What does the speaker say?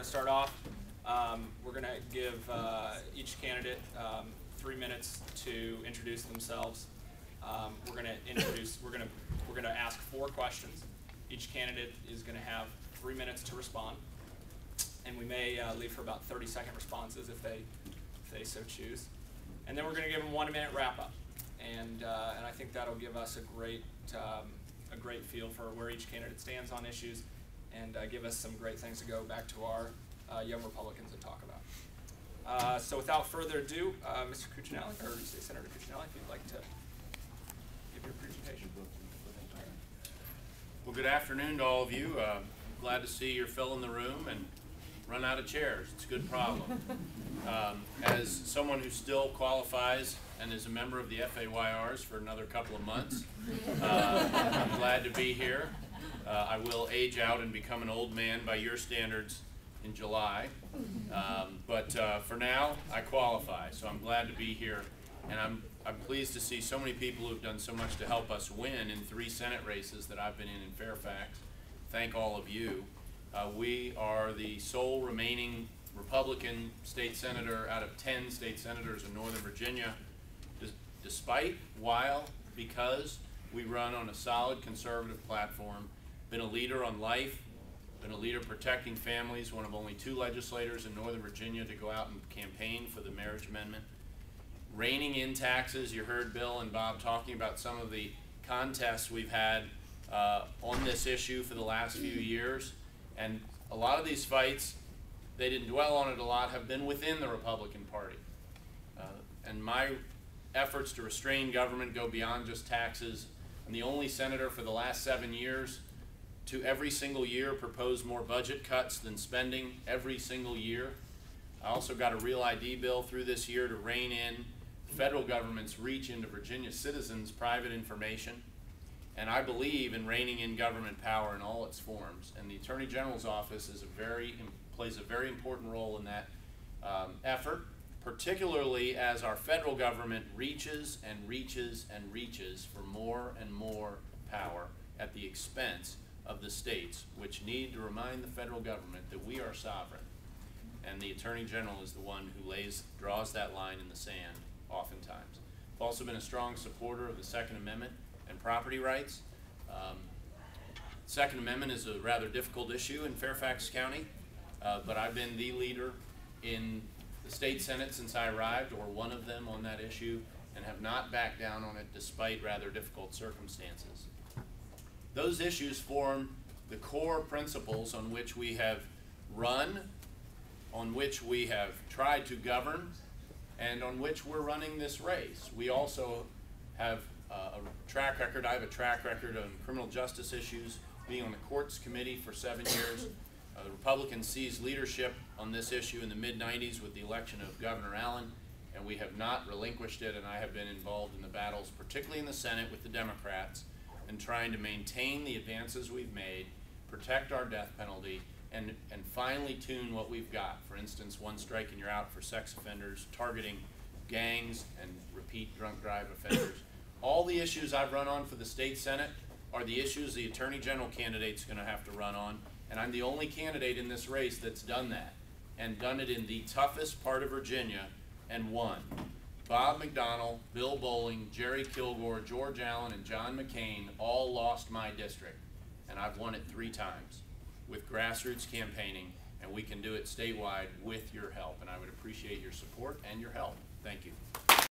going to start off. We're going to give each candidate 3 minutes to introduce themselves. We're going to ask 4 questions. Each candidate is going to have 3 minutes to respond, and we may leave for about 30-second responses if they so choose. And then we're going to give them 1-minute wrap-up, and I think that'll give us a great feel for where each candidate stands on issues, and give us some great things to go back to our young Republicans and talk about. So without further ado, Mr. Cuccinelli, or Senator Cuccinelli, if you'd like to give your presentation. Well, good afternoon to all of you. Glad to see you're filling the room and run out of chairs. It's a good problem. As someone who still qualifies and is a member of the FAYRs for another couple of months, I'm glad to be here. I will age out and become an old man by your standards in July, but for now I qualify, so I'm glad to be here, and I'm pleased to see so many people who've done so much to help us win in 3 Senate races that I've been in Fairfax. Thank all of you. We are the sole remaining Republican state senator out of 10 state senators in Northern Virginia, because we run on a solid conservative platform, been a leader on life, been a leader protecting families, one of only 2 legislators in Northern Virginia to go out and campaign for the marriage amendment. Reining in taxes, you heard Bill and Bob talking about some of the contests we've had on this issue for the last few years, and a lot of these fights, they didn't dwell on it a lot, have been within the Republican Party. And my efforts to restrain government go beyond just taxes. I'm the only senator for the last 7 years to every single year propose more budget cuts than spending every single year. I also got a REAL ID bill through this year to rein in federal government's reach into Virginia citizens' private information. And I believe in reining in government power in all its forms. And the Attorney General's office is plays a very important role in that effort, particularly as our federal government reaches and reaches and reaches for more and more power at the expense of the states, which need to remind the federal government that we are sovereign. And the Attorney General is the one who draws that line in the sand oftentimes. I've also been a strong supporter of the Second Amendment and property rights. Second Amendment is a rather difficult issue in Fairfax County, but I've been the leader in the state Senate since I arrived, or one of them on that issue, and have not backed down on it despite rather difficult circumstances. Those issues form the core principles on which we have run, on which we have tried to govern, and on which we're running this race. We also have a track record. I have a track record on criminal justice issues, being on the courts committee for 7 years. The Republicans seized leadership on this issue in the mid-90s with the election of Governor Allen, and we have not relinquished it, and I have been involved in the battles, particularly in the Senate with the Democrats, and trying to maintain the advances we've made, protect our death penalty, and finally tune what we've got. For instance, 1 strike and you're out for sex offenders, targeting gangs and repeat drunk drive offenders. All the issues I've run on for the state Senate are the issues the Attorney General candidate's going to have to run on, and I'm the only candidate in this race that's done that, and done it in the toughest part of Virginia, and won. Bob McDonnell, Bill Bolling, Jerry Kilgore, George Allen, and John McCain all lost my district, and I've won it 3 times with grassroots campaigning, and we can do it statewide with your help, and I would appreciate your support and your help. Thank you.